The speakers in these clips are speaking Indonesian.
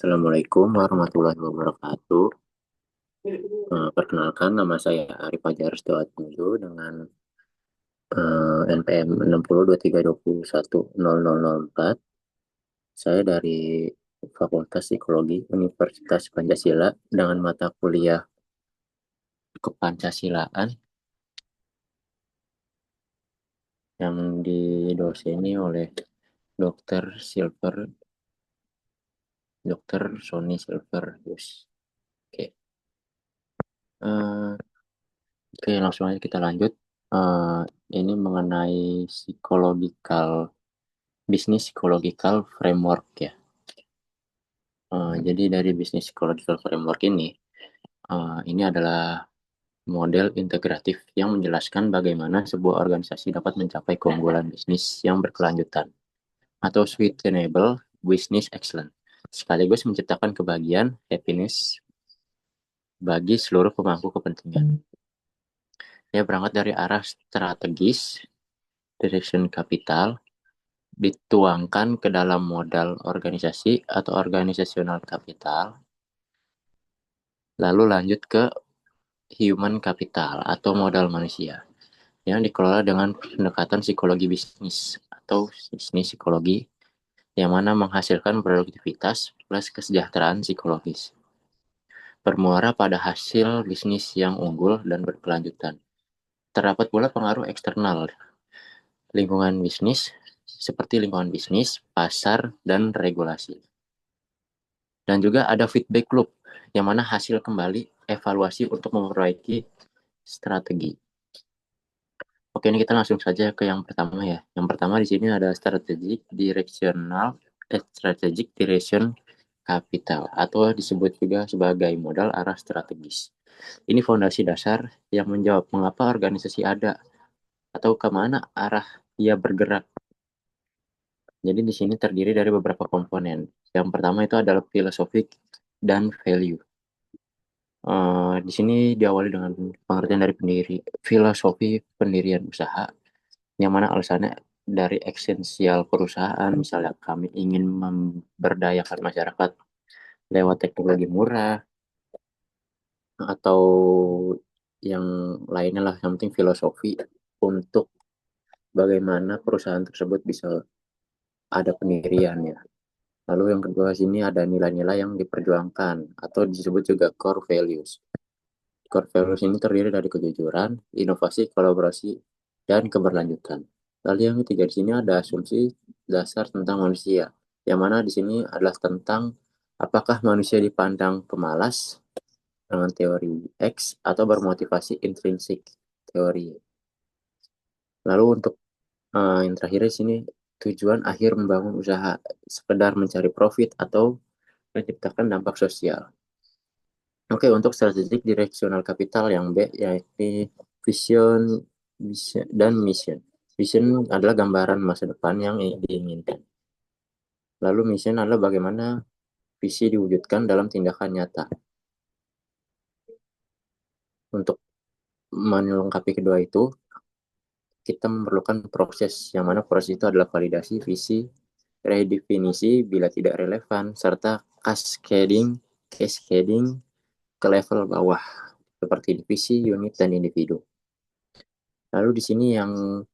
Assalamualaikum warahmatullahi wabarakatuh. Perkenalkan, nama saya Arif Fajar Setiawatmojo dengan NPM 602320100004. Saya dari Fakultas Psikologi Universitas Pancasila dengan mata kuliah Kepancasilaan yang didoseni oleh Dr. Silver, Dr. Sony Silver. Oke. Eh, Oke, langsung aja kita lanjut. Eh, ini mengenai bisnis psychological framework ya. Jadi dari bisnis psychological framework ini adalah model integratif yang menjelaskan bagaimana sebuah organisasi dapat mencapai keunggulan bisnis yang berkelanjutan atau sustainable business excellence, sekaligus menciptakan kebahagiaan happiness bagi seluruh pemangku kepentingan. Ya, berangkat dari arah strategis, direction capital, dituangkan ke dalam modal organisasi atau organisasional capital, lalu lanjut ke human capital atau modal manusia yang dikelola dengan pendekatan psikologi bisnis atau bisnis psikologi yang mana menghasilkan produktivitas plus kesejahteraan psikologis. Bermuara pada hasil bisnis yang unggul dan berkelanjutan. Terdapat pula pengaruh eksternal lingkungan bisnis seperti lingkungan bisnis, pasar, dan regulasi. Dan juga ada feedback loop yang mana hasil kembali evaluasi untuk memperbaiki strategi. Oke, ini kita langsung saja ke yang pertama ya. Yang pertama di sini ada strategic direction capital atau disebut juga sebagai modal arah strategis. Ini fondasi dasar yang menjawab mengapa organisasi ada atau kemana arah ia bergerak. Jadi di sini terdiri dari beberapa komponen. Yang pertama itu adalah filosofi dan value. Di sini diawali dengan pengertian dari filosofi pendirian usaha, yang mana alasannya dari esensial perusahaan, misalnya kami ingin memberdayakan masyarakat lewat teknologi murah, atau yang lainnya lah, yang penting filosofi untuk bagaimana perusahaan tersebut bisa ada pendiriannya. Lalu yang kedua sini ada nilai-nilai yang diperjuangkan atau disebut juga core values. Core values ini terdiri dari kejujuran, inovasi, kolaborasi, dan keberlanjutan. Lalu yang ketiga di sini ada asumsi dasar tentang manusia, yang mana di sini adalah tentang apakah manusia dipandang pemalas dengan teori X atau bermotivasi intrinsik teori. Lalu untuk yang terakhir di sini tujuan akhir membangun usaha sekedar mencari profit atau menciptakan dampak sosial. Oke, untuk strategic directional capital yang B yaitu vision, vision dan mission. Vision adalah gambaran masa depan yang diinginkan. Lalu mission adalah bagaimana visi diwujudkan dalam tindakan nyata. Untuk melengkapi kedua itu, kita memerlukan proses, yang mana proses itu adalah validasi visi, redefinisi bila tidak relevan, serta cascading ke level bawah, seperti divisi, unit, dan individu. Lalu di sini yang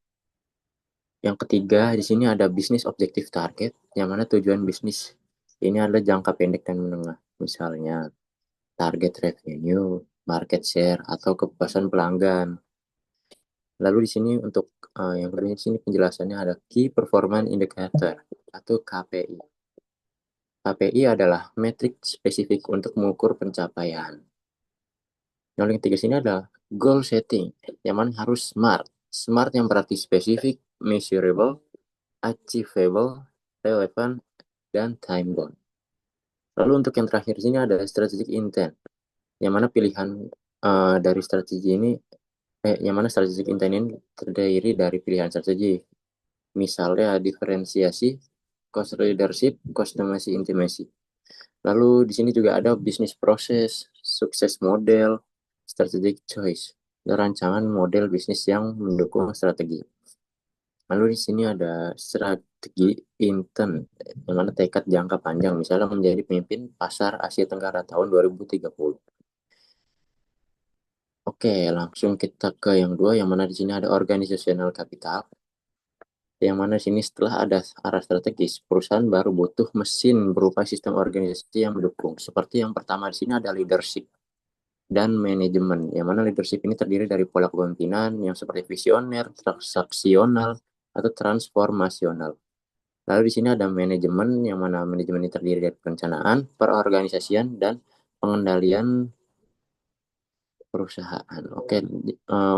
ketiga, di sini ada bisnis objective target, yang mana tujuan bisnis ini adalah jangka pendek dan menengah. Misalnya target revenue, market share, atau kepuasan pelanggan. Lalu di sini untuk yang kedua di sini penjelasannya ada Key Performance Indicator atau KPI. KPI adalah metrik spesifik untuk mengukur pencapaian. Yang ketiga sini adalah goal setting, yang mana harus SMART. SMART yang berarti spesifik, measurable, achievable, relevant, dan time bound. Lalu untuk yang terakhir sini ada strategic intent, yang mana pilihan dari strategi ini, yang mana strategic intent ini terdiri dari pilihan strategi. Misalnya diferensiasi, cost leadership, customization, intimacy. Lalu di sini juga ada business process, sukses model, strategic choice, dan rancangan model bisnis yang mendukung strategi. Lalu di sini ada strategi intent, yang mana tekad jangka panjang, misalnya menjadi pemimpin pasar Asia Tenggara tahun 2030. Oke, langsung kita ke yang dua, yang mana di sini ada organizational capital, yang mana di sini setelah ada arah strategis, perusahaan baru butuh mesin berupa sistem organisasi yang mendukung. Seperti yang pertama di sini ada leadership dan manajemen, yang mana leadership ini terdiri dari pola kepemimpinan yang seperti visioner, transaksional, atau transformasional. Lalu di sini ada manajemen, yang mana manajemen ini terdiri dari perencanaan, perorganisasian, dan pengendalian perusahaan. Oke,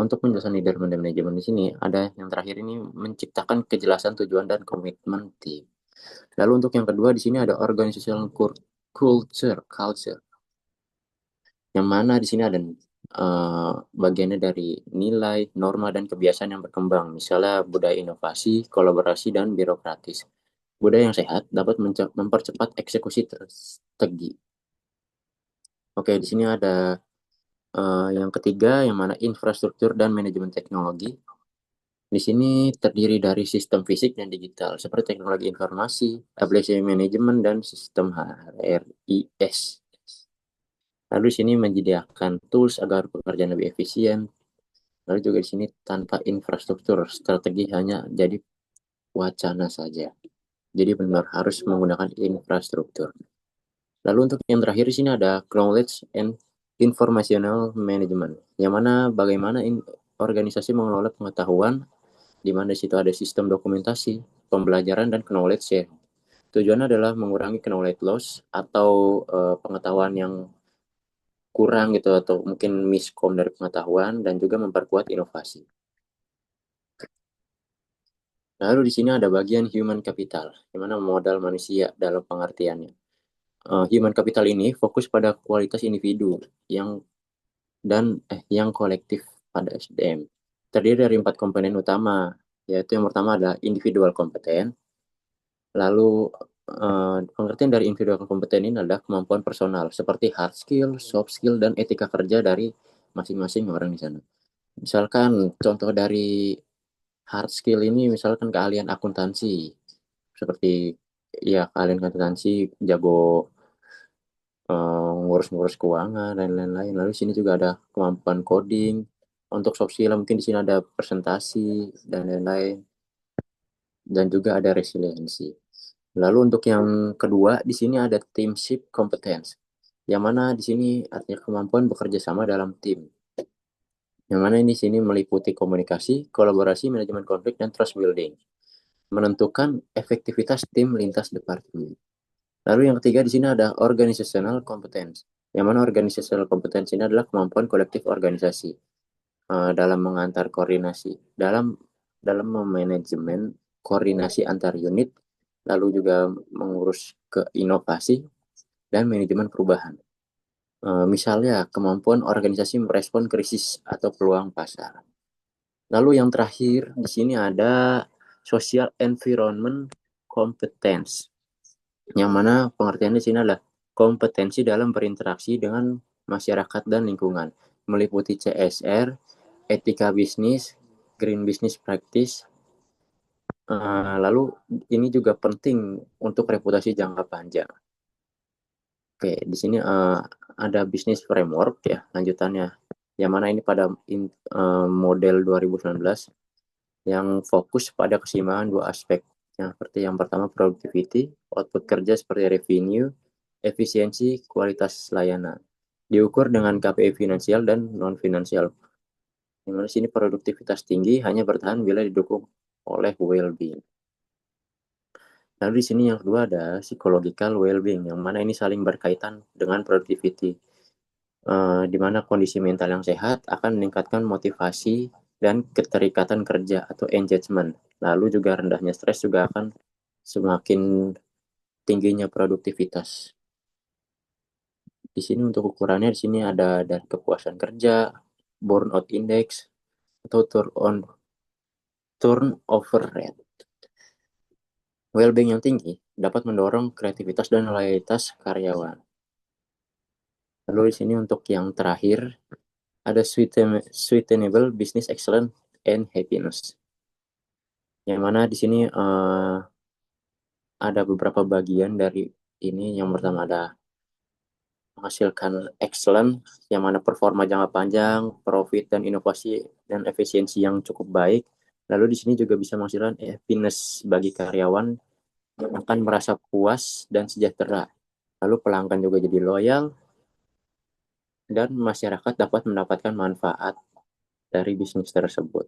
untuk penjelasan leader dan manajemen di sini ada yang terakhir ini menciptakan kejelasan tujuan dan komitmen tim. Lalu untuk yang kedua di sini ada organizational culture, yang mana di sini ada bagiannya dari nilai, norma, dan kebiasaan yang berkembang. Misalnya budaya inovasi, kolaborasi, dan birokratis. Budaya yang sehat dapat mempercepat eksekusi strategi. Oke, di sini ada yang ketiga, yang mana infrastruktur dan manajemen teknologi. Di sini terdiri dari sistem fisik dan digital, seperti teknologi informasi, application management, dan sistem HRIS. Lalu di sini menyediakan tools agar pekerjaan lebih efisien. Lalu juga di sini tanpa infrastruktur, strategi hanya jadi wacana saja. Jadi benar harus menggunakan infrastruktur. Lalu untuk yang terakhir di sini ada knowledge and informational management, yang mana bagaimana organisasi mengelola pengetahuan, di mana di situ ada sistem dokumentasi, pembelajaran, dan knowledge share. Tujuannya adalah mengurangi knowledge loss atau pengetahuan yang kurang gitu, atau mungkin miskom dari pengetahuan, dan juga memperkuat inovasi. Lalu di sini ada bagian human capital, di mana modal manusia dalam pengertiannya. Human capital ini fokus pada kualitas individu yang kolektif pada SDM. Terdiri dari 4 komponen utama, yaitu yang pertama adalah individual kompeten. Lalu pengertian dari individual kompeten ini adalah kemampuan personal seperti hard skill, soft skill, dan etika kerja dari masing-masing orang di sana. Misalkan contoh dari hard skill ini, misalkan keahlian akuntansi, seperti ya keahlian akuntansi, jago ngurus-ngurus keuangan dan lain-lain. Lalu di sini juga ada kemampuan coding. Untuk soft skill mungkin di sini ada presentasi dan lain-lain, dan juga ada resiliensi. Lalu untuk yang kedua di sini ada teamship competence, yang mana di sini artinya kemampuan bekerja sama dalam tim. Yang mana ini di sini meliputi komunikasi, kolaborasi, manajemen konflik, dan trust building. Menentukan efektivitas tim lintas departemen. Lalu yang ketiga di sini ada organizational competence, yang mana organizational competence ini adalah kemampuan kolektif organisasi dalam mengantar koordinasi, dalam memanajemen koordinasi antar unit, lalu juga mengurus ke inovasi dan manajemen perubahan. Misalnya kemampuan organisasi merespon krisis atau peluang pasar. Lalu yang terakhir di sini ada social environment competence, yang mana pengertian di sini adalah kompetensi dalam berinteraksi dengan masyarakat dan lingkungan, meliputi CSR, etika bisnis, green business practice. Lalu ini juga penting untuk reputasi jangka panjang. Oke, di sini ada bisnis framework ya, lanjutannya. Yang mana ini pada model 2019 yang fokus pada keseimbangan dua aspek. Yang seperti yang pertama productivity, output kerja seperti revenue, efisiensi, kualitas layanan. Diukur dengan KPI finansial dan non finansial. Di mana sini produktivitas tinggi hanya bertahan bila didukung oleh well-being. Lalu di sini yang kedua ada psychological well-being, yang mana ini saling berkaitan dengan productivity. Di mana kondisi mental yang sehat akan meningkatkan motivasi dan keterikatan kerja atau engagement. Lalu juga rendahnya stres juga akan semakin tingginya produktivitas. Di sini untuk ukurannya di sini ada dari kepuasan kerja, burnout index, atau turnover rate. Well-being yang tinggi dapat mendorong kreativitas dan loyalitas karyawan. Lalu di sini untuk yang terakhir ada sustainable business excellence and happiness. Yang mana di sini ada beberapa bagian dari ini. Yang pertama ada menghasilkan excellent, yang mana performa jangka panjang, profit dan inovasi dan efisiensi yang cukup baik. Lalu di sini juga bisa menghasilkan happiness bagi karyawan akan merasa puas dan sejahtera. Lalu pelanggan juga jadi loyal dan masyarakat dapat mendapatkan manfaat dari bisnis tersebut.